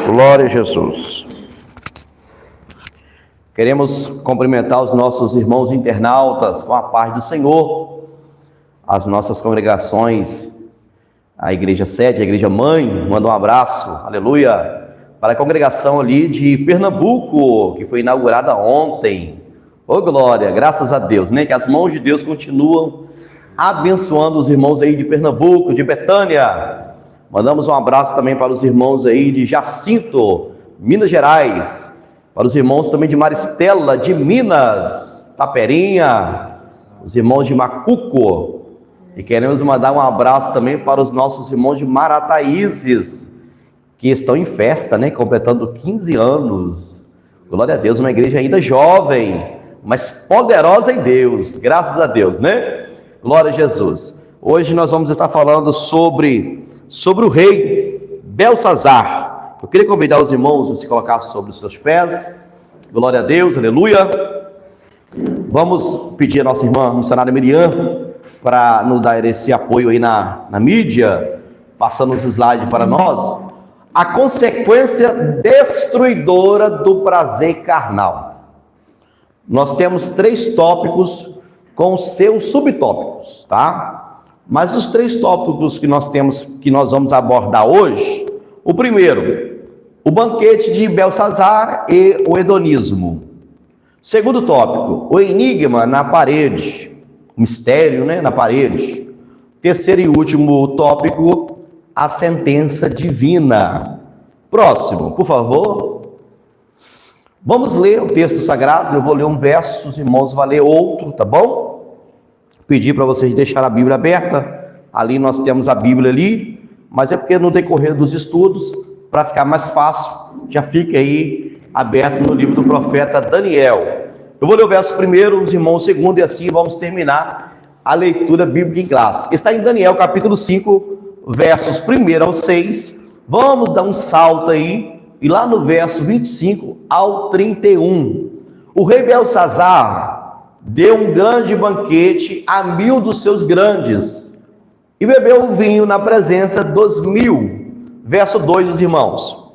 Glória a Jesus. Queremos cumprimentar os nossos irmãos internautas com a paz do Senhor, as nossas congregações, a Igreja Sede, a Igreja Mãe, manda um abraço, aleluia, para a congregação ali de Pernambuco, que foi inaugurada ontem. Ô glória, graças a Deus, né? Que as mãos de Deus continuam abençoando os irmãos aí de Pernambuco, de Betânia. Mandamos um abraço também para os irmãos aí de Jacinto, Minas Gerais, para os irmãos também de Maristela, de Minas, Taperinha, os irmãos de Macuco. E queremos mandar um abraço também para os nossos irmãos de Marataízes, que estão em festa, né? Completando 15 anos. Glória a Deus, uma igreja ainda jovem, mas poderosa em Deus, graças a Deus, né? Glória a Jesus. Hoje nós vamos estar falando sobre o rei Belsazar. Eu queria convidar os irmãos a se colocar sobre os seus pés. Glória a Deus, aleluia. Vamos pedir a nossa irmã missionária Miriam para nos dar esse apoio aí na mídia, passando os slides para nós. A consequência destruidora do prazer carnal. Nós temos 3 tópicos com seus subtópicos, tá? Mas os 3 tópicos que nós temos, que nós vamos abordar hoje, o primeiro, o banquete de Belsazar e o hedonismo. Segundo tópico, o enigma na parede, o mistério, né, na parede. Terceiro e último tópico, a sentença divina. Próximo, por favor. Vamos ler o texto sagrado. Eu vou ler um verso, os irmãos vão ler outro, tá bom? Pedir para vocês deixarem a Bíblia aberta. Ali nós temos a Bíblia ali, mas é porque no decorrer dos estudos, para ficar mais fácil, já fica aí aberto no livro do profeta Daniel. Eu vou ler o verso primeiro, os irmãos o segundo, e assim vamos terminar a leitura bíblica em classe. Está em Daniel capítulo 5, versos 1 ao 6. Vamos dar um salto aí, e lá no verso 25 ao 31. O rei Belsazar deu um grande banquete a 1000 dos seus grandes, e bebeu o vinho na presença dos 1000. Verso 2, os irmãos.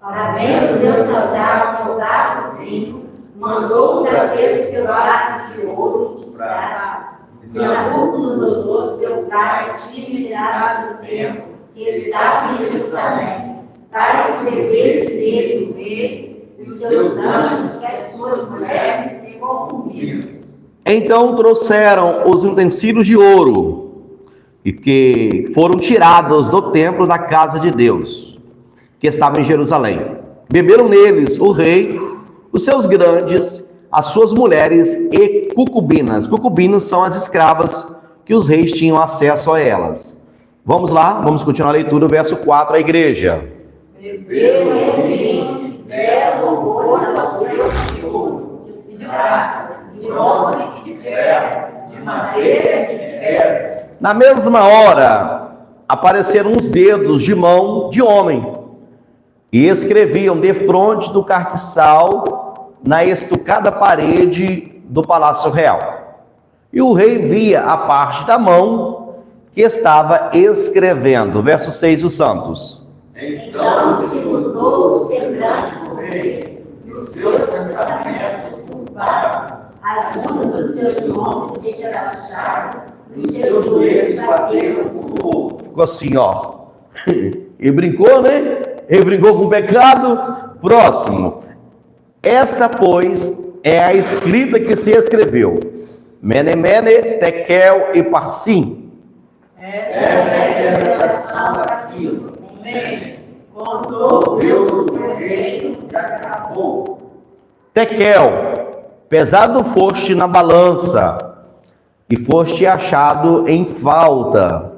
Havendo Belsazar tomado o vinho, mandou trazer o seu vaso de ouro e prata, que Nabucodonosor, seu pai, tinha tirado do templo que estava em Jerusalém, para que bebesse nele o rei, os seus anjos, e as suas mulheres e concubinas. Então trouxeram os utensílios de ouro, e que foram tirados do templo da casa de Deus, que estava em Jerusalém. Beberam neles o rei, os seus grandes, as suas mulheres e concubinas. Concubinas são as escravas que os reis tinham acesso a elas. Vamos lá, vamos continuar a leitura, verso 4, a igreja. Beberam o vinho e deram louvores aos deuses de ouro, e de prata, de bronze e de ferro, de madeira e de ferro. Na mesma hora, apareceram uns dedos de mão de homem, e escreviam defronte do carquiçal na estucada parede do palácio real. E o rei via a parte da mão que estava escrevendo. Verso 6, os santos. Então se mudou o semblante do rei, e os seus pensamentos turbaram, a língua dos seus nomes se relaxaram, e os seus joelhos bateram um no outro. Ficou assim, ó. E brincou, né? Ele brincou com o pecado. Próximo. Esta, pois, é a escrita que se escreveu. Mene, mene, tekel e parsim. Essa é a revelação daquilo. Contou Deus o seu reino e acabou. Tekel, pesado foste na balança, e foste achado em falta.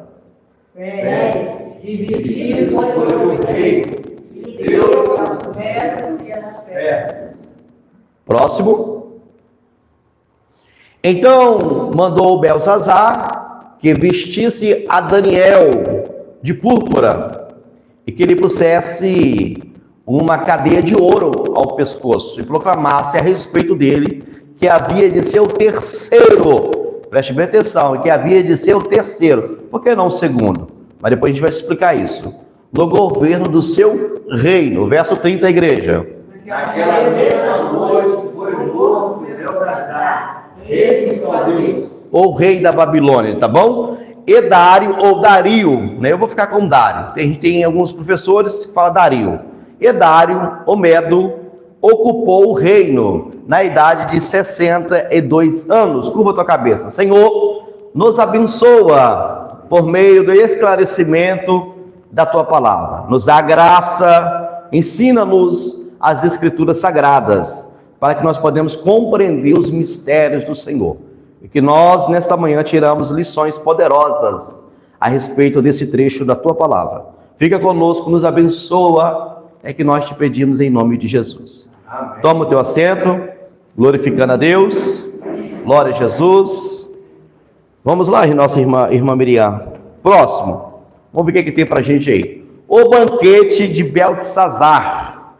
Dividido foi o rei, e Deus as metas e as peças. Próximo. Então mandou Belsazar que vestisse a Daniel de púrpura e que lhe pusesse uma cadeia de ouro ao pescoço e proclamasse a respeito dele que havia de ser o terceiro. Preste bem atenção, que havia de ser o terceiro. Por que não o segundo? Mas depois a gente vai explicar isso. no governo do seu reino. Verso 30, igreja. Naquela mesma noite foi morto Belsazar, rei dos caldeus. Ou rei da Babilônia, tá bom? Edário ou Dario, né? Eu vou ficar com Dário. Tem alguns professores que falam Dario. Edário, o Medo, ocupou o reino na idade de 62 anos. Curva a tua cabeça. Senhor, nos abençoa por meio do esclarecimento da tua palavra. Nos dá graça, ensina-nos as escrituras sagradas, para que nós podemos compreender os mistérios do Senhor. E que nós, nesta manhã, tiramos lições poderosas a respeito desse trecho da tua palavra. Fica conosco, nos abençoa, é que nós te pedimos em nome de Jesus. Amém. Toma o teu assento, glorificando a Deus. Glória a Jesus. Vamos lá, nossa irmã Miriam. Próximo. Vamos ver o que tem pra gente aí. O banquete de Beltesazar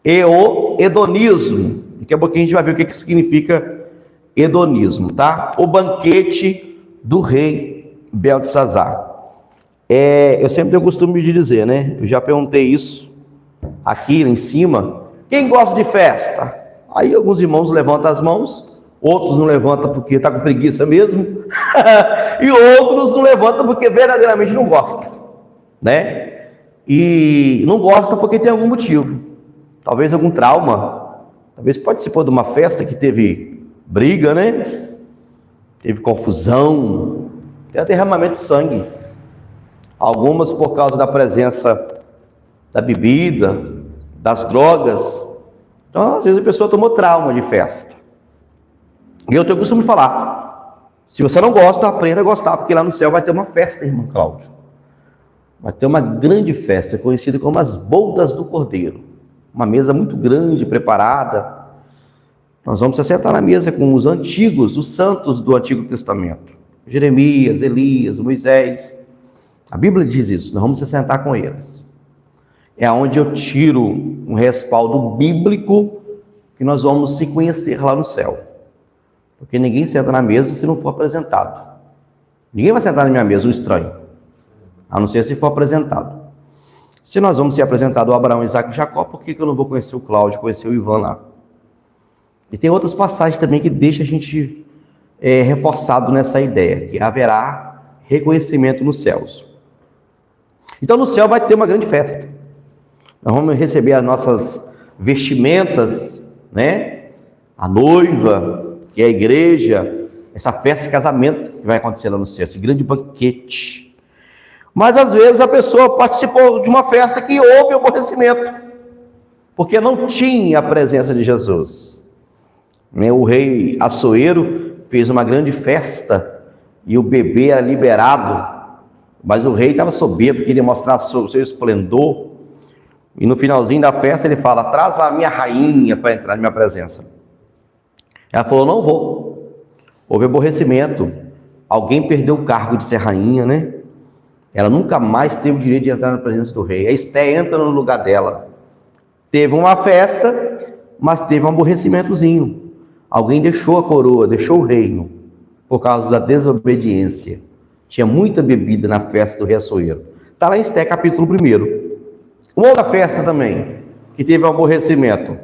e o hedonismo. Daqui a pouquinho a gente vai ver o que significa hedonismo, tá? O banquete do rei Beltesazar. Eu sempre tenho o costume de dizer, né? Eu já perguntei isso aqui em cima. Quem gosta de festa? Aí alguns irmãos levantam as mãos, outros não levantam porque está com preguiça mesmo, e outros não levantam porque verdadeiramente não gosta, né? E não gosta porque tem algum motivo. Talvez algum trauma, talvez participou de uma festa que teve briga, né? Teve confusão, teve derramamento de sangue. Algumas por causa da presença da bebida, das drogas. Então, às vezes a pessoa tomou trauma de festa. E eu tenho o costume de falar, se você não gosta, aprenda a gostar, porque lá no céu vai ter uma festa, irmão Cláudio. Vai ter uma grande festa, conhecida como as bodas do Cordeiro. Uma mesa muito grande, preparada. Nós vamos se sentar na mesa com os antigos, os santos do Antigo Testamento. Jeremias, Elias, Moisés. A Bíblia diz isso, nós vamos se sentar com eles. É onde eu tiro um respaldo bíblico que nós vamos se conhecer lá no céu. Porque ninguém senta na mesa se não for apresentado. Ninguém vai sentar na minha mesa, um estranho. A não ser se for apresentado. Se nós vamos ser apresentados ao Abraão, Isaac e Jacó, por que eu não vou conhecer o Cláudio, conhecer o Ivan lá? E tem outras passagens também que deixam a gente reforçado nessa ideia, que haverá reconhecimento nos céus. Então no céu vai ter uma grande festa. Nós vamos receber as nossas vestimentas, né? A noiva, que é a igreja, essa festa de casamento que vai acontecer lá no céu, esse grande banquete. Mas às vezes a pessoa participou de uma festa que houve aborrecimento, porque não tinha a presença de Jesus. O rei Assuero fez uma grande festa e o bebê era liberado, mas o rei estava soberbo, queria mostrar o seu esplendor, e no finalzinho da festa ele fala, traz a minha rainha para entrar na minha presença. Ela falou, não vou. Houve aborrecimento, alguém perdeu o cargo de ser rainha, né? Ela nunca mais teve o direito de entrar na presença do rei. A Esté entra no lugar dela. Teve uma festa, mas teve um aborrecimentozinho. Alguém deixou a coroa, deixou o reino, por causa da desobediência. Tinha muita bebida na festa do rei Assuero. Está lá em Esté, capítulo 1. Uma outra festa também, que teve um aborrecimento.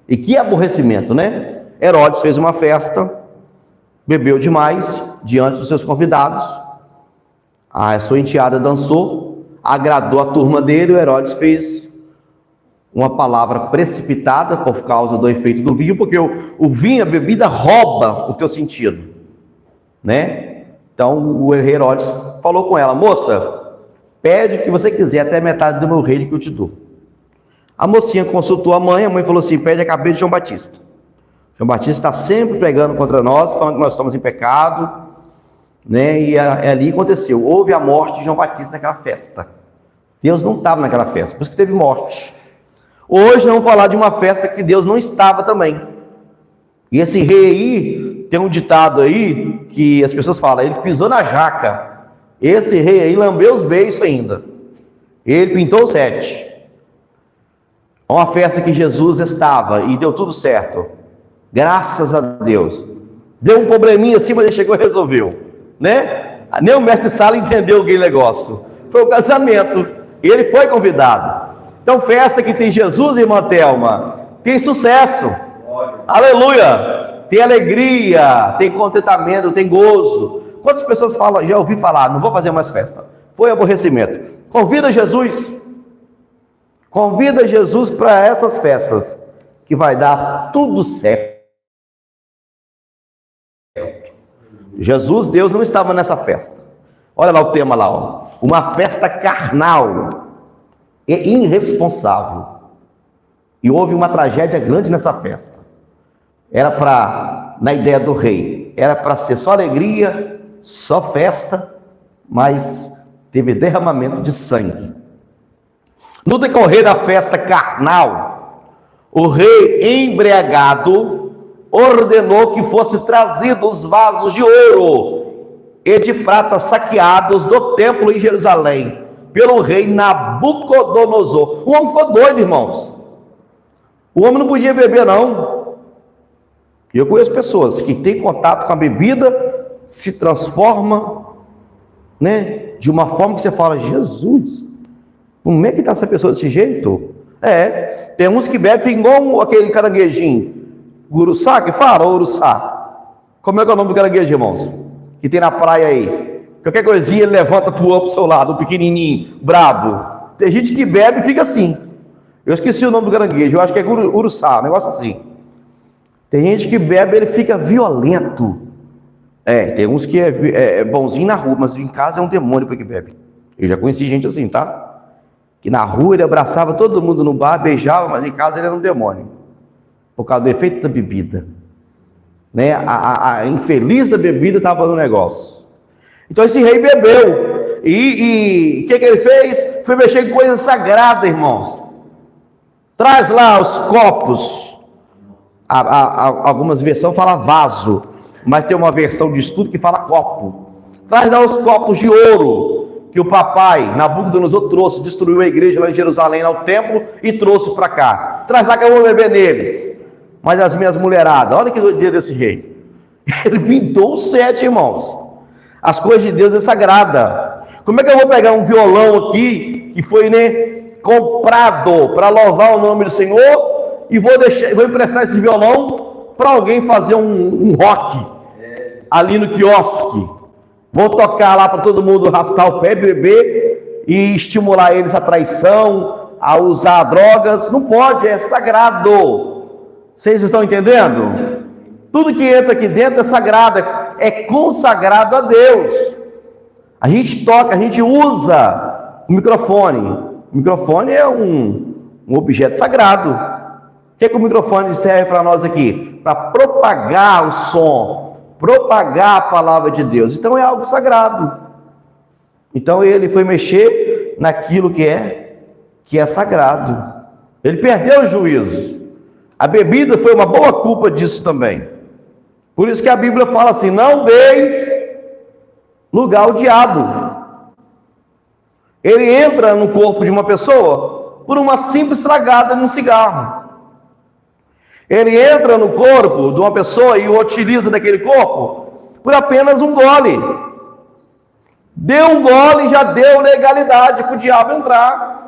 E que aborrecimento, né? Herodes fez uma festa, bebeu demais, diante dos seus convidados. A sua enteada dançou, agradou a turma dele, o Herodes fez uma palavra precipitada por causa do efeito do vinho, porque o vinho, a bebida, rouba o teu sentido, né? Então o Herodes falou com ela, moça, pede o que você quiser, até metade do meu reino que eu te dou. A mocinha consultou a mãe falou assim, pede a cabeça de João Batista. João Batista está sempre pregando contra nós, falando que nós estamos em pecado, né? E ali aconteceu, houve a morte de João Batista naquela festa. Deus não estava naquela festa, por isso que teve morte. Hoje vamos falar de uma festa que Deus não estava também. E esse rei aí, tem um ditado aí, que as pessoas falam, ele pisou na jaca. Esse rei aí lambeu os beiços ainda. Ele pintou 7. Uma festa que Jesus estava e deu tudo certo. Graças a Deus. Deu um probleminha assim, mas ele chegou e resolveu, né? Nem o mestre Sala entendeu aquele negócio. Foi o casamento. Ele foi convidado. Então, festa que tem Jesus, irmã Thelma, tem sucesso. Aleluia! Tem alegria, tem contentamento, tem gozo. Quantas pessoas falam, já ouvi falar, não vou fazer mais festa? Foi aborrecimento. Convida Jesus. Convida Jesus para essas festas, que vai dar tudo certo. Jesus, Deus não estava nessa festa. Olha lá o tema lá, ó. Uma festa carnal e irresponsável. E houve uma tragédia grande nessa festa. Era para, na ideia do rei, era para ser só alegria, só festa, mas teve derramamento de sangue. No decorrer da festa carnal, o rei, embriagado, ordenou que fosse trazidos vasos de ouro e de prata saqueados do templo em Jerusalém, pelo rei Nabucodonosor. O homem ficou doido, irmãos. O homem não podia beber, não. E eu conheço pessoas que têm contato com a bebida, se transforma, né, de uma forma que você fala, Jesus, como é que está essa pessoa desse jeito? Tem uns que bebem igual aquele caranguejinho, uruçá que fala, ou uruçá. Como é que é o nome do caranguejo, irmãos? Que tem na praia aí. Qualquer coisinha ele levanta a tua para o seu lado, o pequenininho, brabo. Tem gente que bebe e fica assim. Eu esqueci o nome do caranguejo, eu acho que é uruçá, um negócio assim. Tem gente que bebe, ele fica violento. Tem uns que é bonzinho na rua, mas em casa é um demônio para que bebe. Eu já conheci gente assim, tá? Que na rua ele abraçava todo mundo no bar, beijava, mas em casa ele era um demônio. Por causa do efeito da bebida. Né? A infeliz da bebida estava no negócio. Então esse rei bebeu. E o que ele fez? Foi mexer em coisa sagrada, irmãos. Traz lá os copos. Algumas versões falam vaso, mas tem uma versão de estudo que fala copo. Traz lá os copos de ouro que o papai Nabucodonosor trouxe, destruiu a igreja lá em Jerusalém, lá o templo, e trouxe para cá. Traz lá que eu vou beber neles. Mas as minhas mulheradas, olha que doideira desse jeito. Ele pintou os 7, irmãos. As coisas de Deus é sagrada. Como é que eu vou pegar um violão aqui, que foi, comprado para louvar o nome do Senhor, e vou emprestar esse violão para alguém fazer um rock ali no quiosque? Vou tocar lá para todo mundo arrastar o pé, beber e estimular eles à traição, a usar drogas. Não pode, é sagrado. Vocês estão entendendo? Tudo que entra aqui dentro é sagrado, é consagrado a Deus. A gente toca, a gente usa o microfone. O microfone é um objeto sagrado. O que o microfone serve para nós aqui? Para propagar o som, propagar a palavra de Deus. Então é algo sagrado. Então ele foi mexer naquilo que é sagrado. Ele perdeu o juízo. A bebida foi uma boa culpa disso também. Por isso que a Bíblia fala assim: não deis lugar ao diabo. Ele entra no corpo de uma pessoa por uma simples tragada num cigarro. Ele entra no corpo de uma pessoa e o utiliza daquele corpo por apenas um gole. Deu um gole e já deu legalidade para o diabo entrar.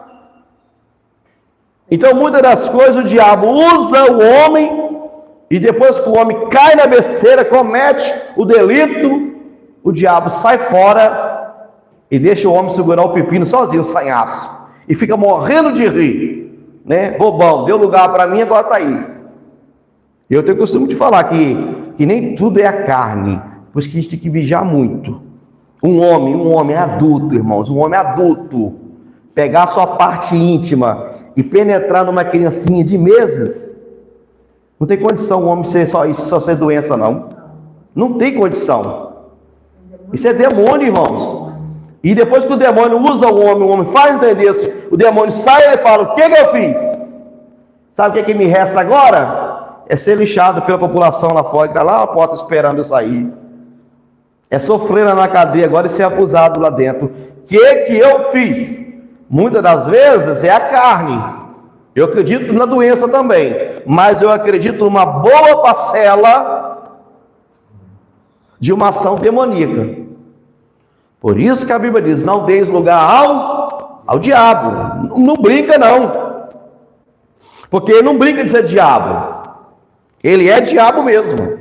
Então, muitas das coisas o diabo usa o homem, e depois que o homem cai na besteira, comete o delito, o diabo sai fora e deixa o homem segurar o pepino sozinho, o sanhaço, e fica morrendo de rir, bobão, deu lugar para mim, agora está aí. Eu tenho costume de falar que nem tudo é a carne, por isso que a gente tem que vigiar muito. Um homem adulto, irmãos, um homem adulto, pegar a sua parte íntima e penetrar numa criancinha de meses, não tem condição o homem ser só ser doença, não. Não tem condição. Isso é demônio, irmãos. E depois que o demônio usa o homem faz entender isso, o demônio sai e ele fala: o que eu fiz? Sabe o que me resta agora? É ser lixado pela população lá fora, que está lá a porta esperando eu sair. É sofrer na cadeia agora e ser acusado lá dentro. O que eu fiz? Muitas das vezes é a carne. Eu acredito na doença também, mas eu acredito numa boa parcela de uma ação demoníaca. Por isso que a Bíblia diz: não deis lugar ao diabo. Não brinca não, porque ele não brinca de ser diabo, ele é diabo mesmo,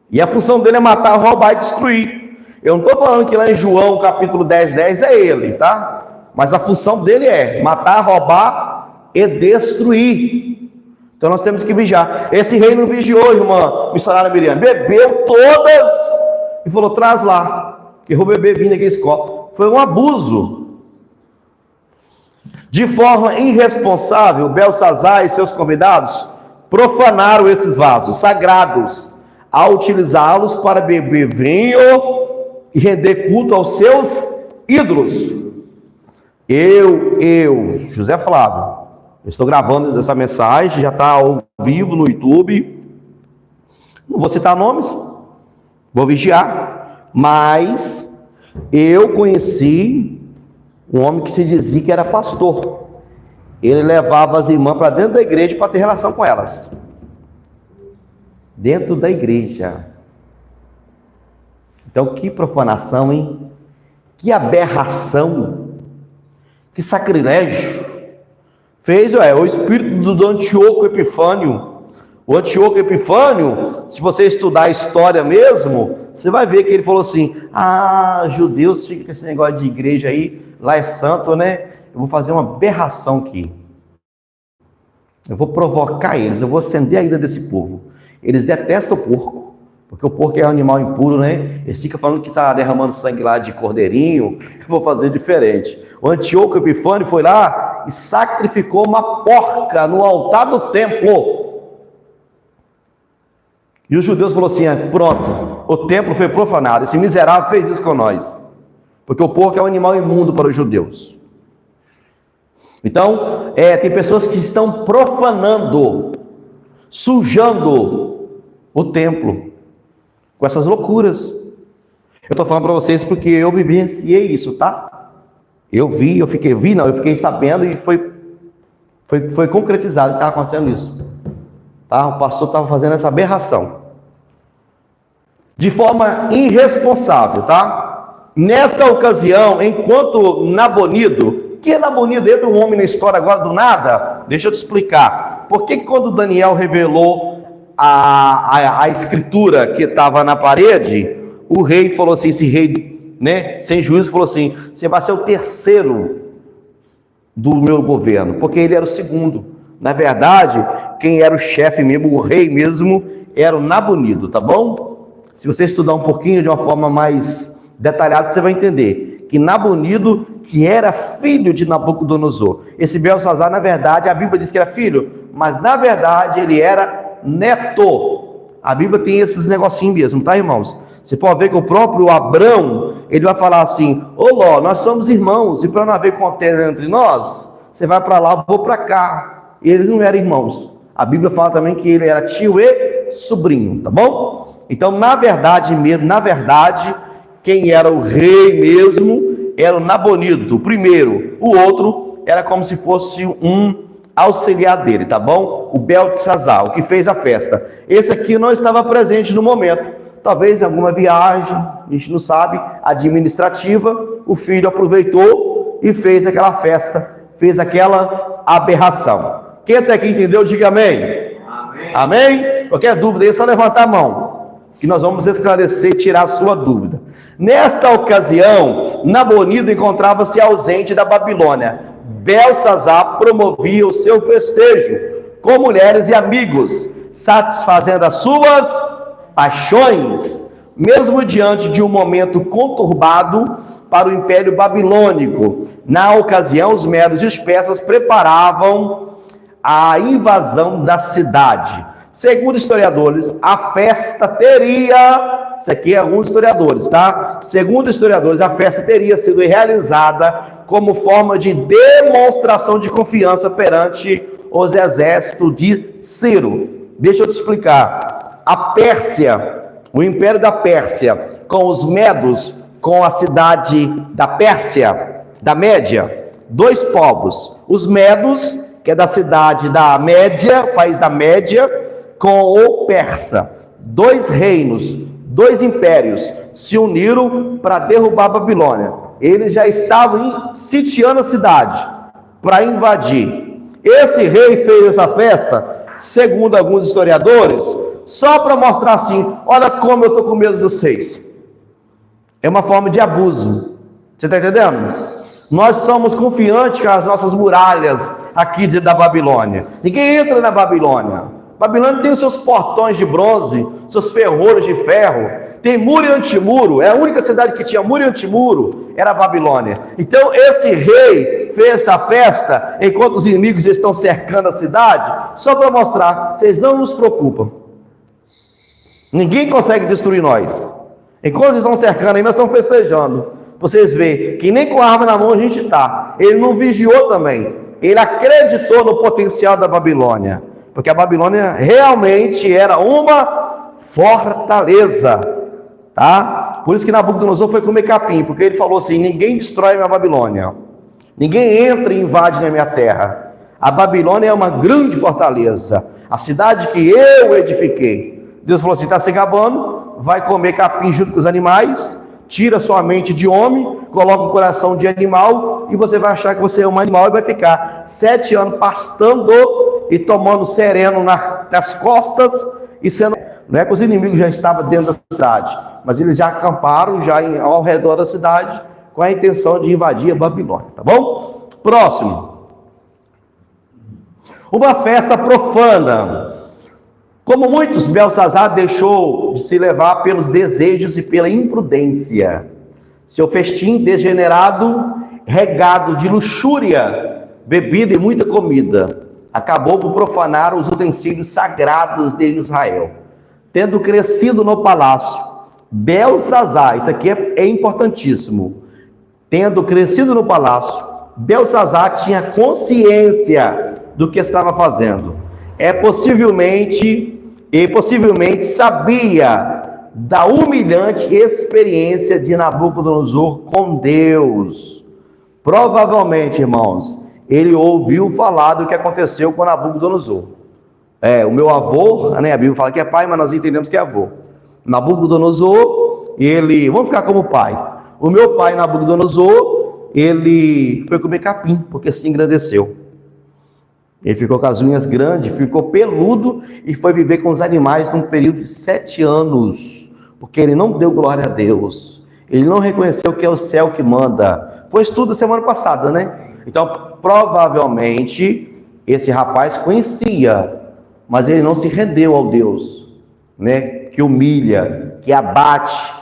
e a função dele é matar, roubar e destruir. Eu não estou falando que lá em João capítulo 10 é ele, tá? Mas a função dele é matar, roubar e destruir. Então nós temos que vigiar. Esse rei não vigiou, irmã missionária Miriam, bebeu todas e falou, traz lá, que eu vou beber vinho naquele copo. Foi um abuso. De forma irresponsável, Belsazar e seus convidados profanaram esses vasos sagrados ao utilizá-los para beber vinho e render culto aos seus ídolos. José Flávio, eu estou gravando essa mensagem, já está ao vivo no YouTube. Não vou citar nomes, vou vigiar, mas eu conheci um homem que se dizia que era pastor. Ele levava as irmãs para dentro da igreja para ter relação com elas. Dentro da igreja. Então, que profanação, hein? Que aberração, que sacrilégio. Fez, o espírito do Antíoco Epifânio. O Antíoco Epifânio, se você estudar a história mesmo, você vai ver que ele falou assim, judeus ficam com esse negócio de igreja aí, lá é santo, né? Eu vou fazer uma aberração aqui. Eu vou provocar eles, eu vou acender a ira desse povo. Eles detestam o porco, porque o porco é um animal impuro, né? Eles ficam falando que está derramando sangue lá de cordeirinho. Eu vou fazer diferente. O Antíoco Epifânio foi lá e sacrificou uma porca no altar do templo. E os judeus falaram assim, pronto, o templo foi profanado. Esse miserável fez isso com nós. Porque o porco é um animal imundo para os judeus. Então, tem pessoas que estão profanando, sujando o templo com essas loucuras. Eu estou falando para vocês porque eu vivenciei isso, tá? Eu fiquei sabendo e foi concretizado que estava acontecendo isso. Tá? O pastor estava fazendo essa aberração. De forma irresponsável, tá? Nesta ocasião, enquanto Nabonido, que Nabonido entra um homem na história agora do nada? Deixa eu te explicar. Por que quando Daniel revelou a escritura que estava na parede, o rei falou assim, esse rei, né, sem juízo, falou assim, você vai ser o terceiro do meu governo, porque ele era o segundo. Na verdade, quem era o chefe mesmo, o rei mesmo, era o Nabonido, tá bom? Se você estudar um pouquinho de uma forma mais detalhada, você vai entender que Nabonido, que era filho de Nabucodonosor, esse Belsazar, na verdade, a Bíblia diz que era filho, mas na verdade ele era neto. A Bíblia tem esses negocinhos mesmo, tá, irmãos? Você pode ver que o próprio Abrão, ele vai falar assim, Ló, nós somos irmãos, e para não haver contenda entre nós, você vai para lá, eu vou para cá. E eles não eram irmãos. A Bíblia fala também que ele era tio e sobrinho, tá bom? Então, na verdade, quem era o rei mesmo era o Nabonido, o primeiro. O outro era como se fosse um auxiliar dele, tá bom? O Beltesazar, o que fez a festa. Esse aqui não estava presente no momento. Talvez em alguma viagem, a gente não sabe, administrativa, o filho aproveitou e fez aquela festa, fez aquela aberração. Quem até aqui entendeu, diga amém. Amém? Amém? Qualquer dúvida aí, é só levantar a mão, que nós vamos esclarecer e tirar a sua dúvida. Nesta ocasião, Nabonido encontrava-se ausente da Babilônia. Belsazar promovia o seu festejo com mulheres e amigos, satisfazendo as suas paixões, mesmo diante de um momento conturbado para o Império Babilônico. Na ocasião, os medos e os persas preparavam a invasão da cidade. Segundo historiadores, a festa teria, isso aqui é alguns historiadores, tá? Segundo historiadores, a festa teria sido realizada como forma de demonstração de confiança perante os exércitos de Ciro. Deixa eu te explicar. A Pérsia, o Império da Pérsia, com os medos, com a cidade da Pérsia, da Média, dois povos. Os medos, que é da cidade da Média, país da Média, com o persa. Dois reinos, dois impérios se uniram para derrubar a Babilônia. eles já estavam sitiando a cidade para invadir. Esse rei fez essa festa, segundo alguns historiadores, só para mostrar assim: olha como eu estou com medo dos reis. É uma forma de abuso. Você está entendendo? Nós somos confiantes com as nossas muralhas aqui da Babilônia. Ninguém entra na Babilônia. Babilônia tem os seus portões de bronze, seus ferrolhos de ferro, tem muro e antimuro. É a única cidade que tinha muro e antimuro, era a Babilônia. Então esse rei fez essa festa enquanto os inimigos estão cercando a cidade, só para mostrar: vocês não nos preocupam, ninguém consegue destruir nós. Enquanto eles estão cercando aí, nós estamos festejando. Vocês veem que nem com a arma na mão a gente está. Ele não vigiou também, ele acreditou no potencial da Babilônia, porque a Babilônia realmente era uma fortaleza, tá? Por isso que Nabucodonosor foi comer capim, porque ele falou assim: ninguém destrói a minha Babilônia, ninguém entra e invade na minha terra. A Babilônia é uma grande fortaleza, a cidade que eu edifiquei. Deus falou assim: está se gabando, vai comer capim junto com os animais, tira sua mente de homem, coloca o coração de animal, e você vai achar que você é um animal, e vai ficar 7 anos pastando e tomando sereno nas costas, e sendo... Não é que os inimigos já estavam dentro da cidade, mas eles já acamparam já ao redor da cidade, com a intenção de invadir a Babilônia, tá bom? Próximo. Uma festa profana. Como muitos, Belsazar deixou de se levar pelos desejos e pela imprudência. Seu festim degenerado, regado de luxúria, bebida e muita comida, acabou por profanar os utensílios sagrados de Israel. Tendo crescido no palácio, Belsazar, isso aqui é importantíssimo, tendo crescido no palácio, Belsazar tinha consciência do que estava fazendo. Possivelmente sabia da humilhante experiência de Nabucodonosor com Deus. Provavelmente, irmãos, ele ouviu falar do que aconteceu com Nabucodonosor. O meu avô, né, a Bíblia fala que é pai, mas nós entendemos que é avô. Nabucodonosor, vamos ficar como pai. O meu pai, Nabucodonosor, ele foi comer capim, porque se engrandeceu. Ele ficou com as unhas grandes, ficou peludo e foi viver com os animais num período de 7 anos, porque ele não deu glória a Deus, ele não reconheceu que é o céu que manda. Foi estudo semana passada, né? Então, provavelmente, esse rapaz conhecia, mas ele não se rendeu ao Deus, né? Que humilha, que abate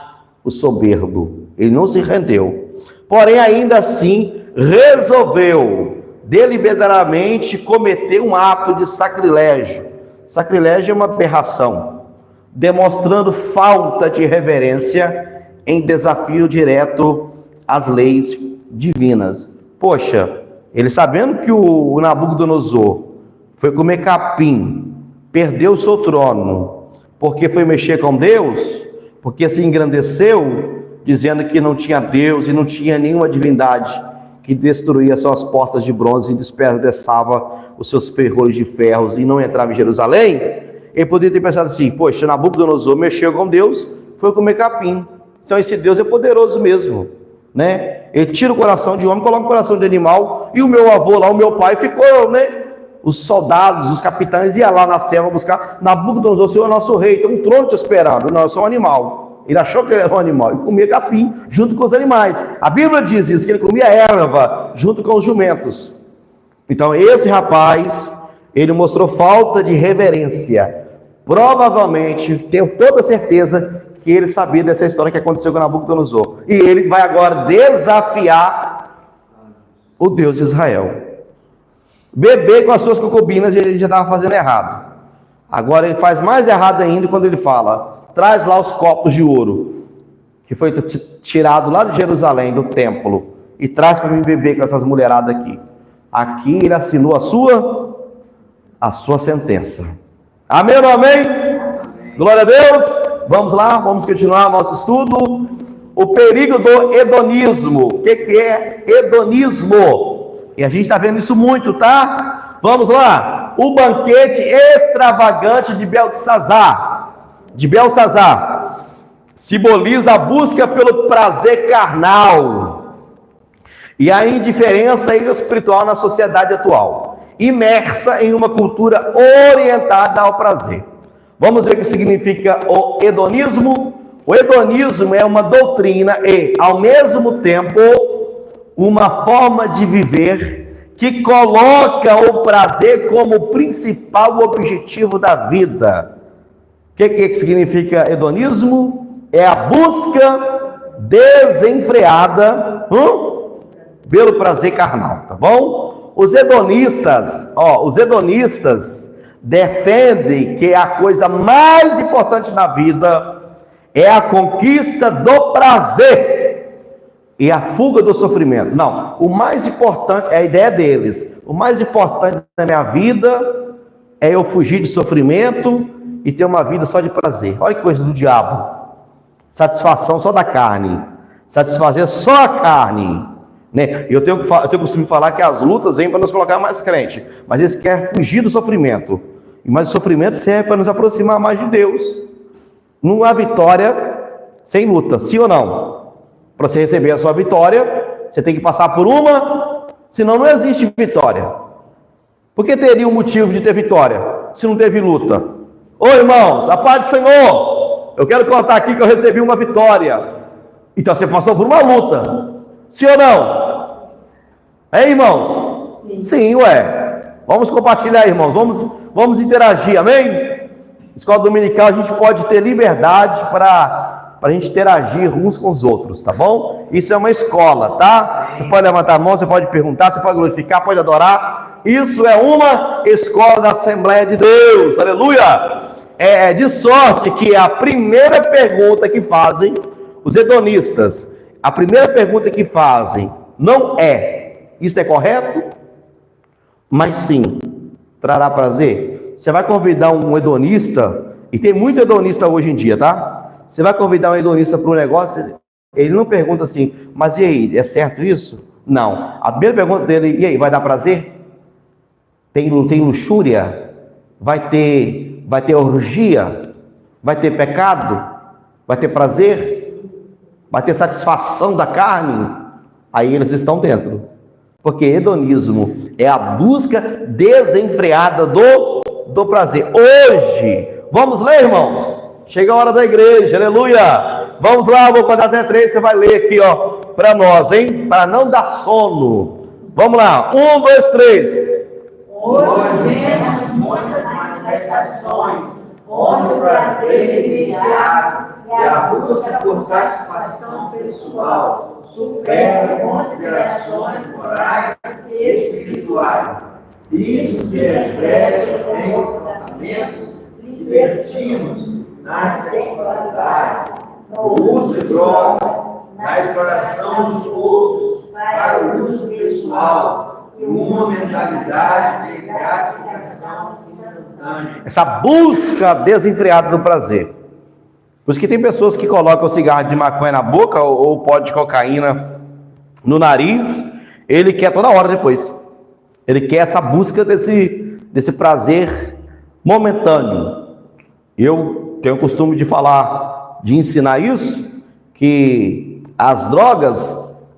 o soberbo. Ele não se rendeu. Porém, ainda assim, resolveu deliberadamente cometer um ato de sacrilégio. Sacrilégio é uma aberração, demonstrando falta de reverência em desafio direto às leis divinas. Poxa, ele sabendo que o Nabucodonosor foi comer capim, perdeu o seu trono, porque foi mexer com Deus, porque se engrandeceu, dizendo que não tinha Deus e não tinha nenhuma divindade que destruía suas portas de bronze e despedaçava os seus ferrolhos de ferros e não entrava em Jerusalém. Ele poderia ter pensado assim: poxa, Nabucodonosor mexeu com Deus, foi comer capim, então esse Deus é poderoso mesmo, né? Ele tira o coração de homem, coloca o coração de animal, e o meu avô lá, o meu pai, ficou, né? Os soldados, os capitães iam lá na selva buscar Nabucodonosor, o Senhor é nosso rei, tem um trono te esperando. Não, eu sou um animal. Ele achou que ele era um animal e comia capim junto com os animais. A Bíblia diz isso, que ele comia erva junto com os jumentos. Então esse rapaz, ele mostrou falta de reverência. Provavelmente, tenho toda certeza que ele sabia dessa história que aconteceu com Nabucodonosor. E ele vai agora desafiar o Deus de Israel. Beber com as suas concubinas, ele já estava fazendo errado. Agora ele faz mais errado ainda quando ele fala: traz lá os copos de ouro, que foi tirado lá de Jerusalém, do templo, e traz para mim beber com essas mulheradas aqui. Aqui ele assinou a sua sentença. Amém ou amém? Amém? Glória a Deus. Vamos lá, vamos continuar nosso estudo. O perigo do hedonismo. O que é hedonismo? E a gente está vendo isso muito, tá? Vamos lá. O banquete extravagante de Belsazar simboliza a busca pelo prazer carnal. e a indiferença espiritual na sociedade atual, imersa em uma cultura orientada ao prazer. Vamos ver o que significa o hedonismo. O hedonismo é uma doutrina e, ao mesmo tempo, uma forma de viver que coloca o prazer como o principal objetivo da vida. O que significa hedonismo? É a busca desenfreada pelo prazer carnal, tá bom? Os hedonistas defendem que a coisa mais importante na vida é a conquista do prazer e a fuga do sofrimento. Não, o mais importante, é a ideia deles, o mais importante na minha vida é eu fugir de sofrimento e ter uma vida só de prazer. Olha que coisa do diabo. Satisfação só da carne, satisfazer só a carne, né? Eu tenho costume de falar que as lutas vêm para nos colocar mais crente, mas eles querem fugir do sofrimento, mas o sofrimento serve para nos aproximar mais de Deus. Não há vitória sem luta, sim ou não? Para você receber a sua vitória, você tem que passar por uma, senão não existe vitória. Por que teria um motivo de ter vitória se não teve luta? Ô irmãos, a paz do Senhor! Eu quero contar aqui que eu recebi uma vitória. Então você passou por uma luta. Sim ou não? É, irmãos? Sim, ué. Vamos compartilhar, irmãos. Vamos interagir, amém? Escola dominical, a gente pode ter liberdade para a gente interagir uns com os outros, tá bom? Isso é uma escola, tá? Você pode levantar a mão, você pode perguntar, você pode glorificar, pode adorar. Isso é uma escola da Assembleia de Deus. Aleluia! É de sorte que a primeira pergunta que fazem os hedonistas, a primeira pergunta que fazem não é: isso é correto? Mas sim, trará prazer? Você vai convidar um hedonista, e tem muito hedonista hoje em dia, tá? Você vai convidar um hedonista para um negócio, ele não pergunta assim: mas e aí, é certo isso? Não. A primeira pergunta dele: e aí, vai dar prazer? Tem luxúria? Vai ter orgia? Vai ter pecado? Vai ter prazer? Vai ter satisfação da carne? Aí eles estão dentro. Porque hedonismo é a busca desenfreada do prazer. Hoje, vamos ler, irmãos? Chega a hora da igreja, aleluia! Vamos lá, vou contar até 3, você vai ler aqui, ó, para nós, hein? Para não dar sono. Vamos lá, 1, 2, 3. Hoje vemos muitas manifestações onde o prazer imediato e a busca por satisfação pessoal supera considerações morais e espirituais. Isso se reflete em comportamentos libertinos, na sexualidade, no uso de drogas, na exploração de outros para o uso pessoal e uma mentalidade de gratificação instantânea. Essa busca desenfreada do prazer. Por isso que tem pessoas que colocam o cigarro de maconha na boca ou pó de cocaína no nariz, ele quer toda hora depois. Ele quer essa busca desse prazer momentâneo. Eu tenho o costume de falar, de ensinar isso, que as drogas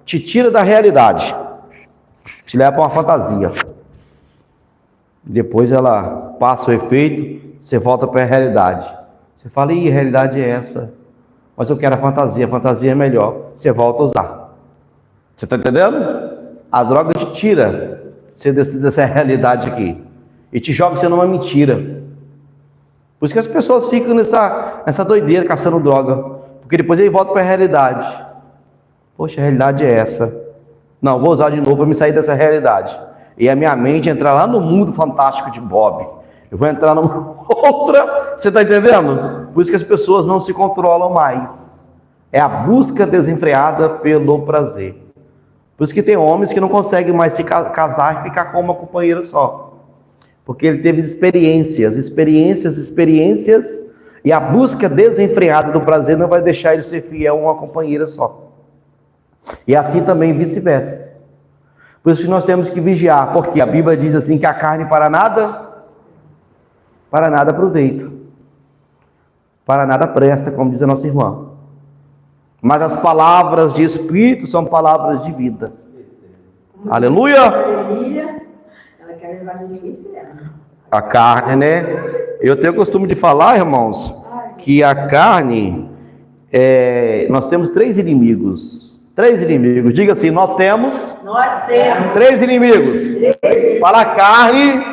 te tiram da realidade, te leva para uma fantasia. Depois ela passa o efeito, você volta para a realidade. Você fala: a realidade é essa, mas eu quero a fantasia é melhor. Você volta a usar. Você está entendendo? A droga te tira você dessa realidade aqui e te joga você numa mentira. Por isso que as pessoas ficam nessa doideira caçando droga, porque depois ele volta para a realidade. Poxa, a realidade é essa. Não, vou usar de novo para me sair dessa realidade. E a minha mente entrar lá no mundo fantástico de Bob. Eu vou entrar numa outra. Você está entendendo? Por isso que as pessoas não se controlam mais. É a busca desenfreada pelo prazer. Por isso que tem homens que não conseguem mais se casar e ficar com uma companheira só. Porque ele teve experiências, e a busca desenfreada do prazer não vai deixar ele ser fiel a uma companheira só. E assim também vice-versa. Por isso que nós temos que vigiar, porque a Bíblia diz assim que a carne para nada aproveita, para nada presta, como diz a nossa irmã. Mas as palavras de Espírito são palavras de vida. Aleluia! Ela quer levar a gente ao inferno. A carne, né? Eu tenho o costume de falar, irmãos, que a carne, nós temos 3 inimigos. 3 inimigos. Diga assim, nós temos 3 inimigos. Para a carne,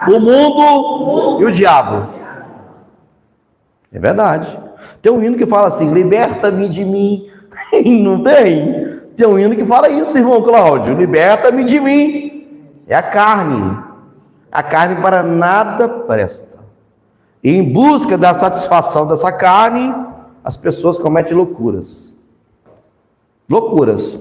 o mundo e o diabo. É verdade. Tem um hino que fala assim, liberta-me de mim. Não tem? Tem um hino que fala isso, irmão Cláudio. Liberta-me de mim. É a carne. A carne para nada presta. E em busca da satisfação dessa carne, as pessoas cometem loucuras. Loucuras.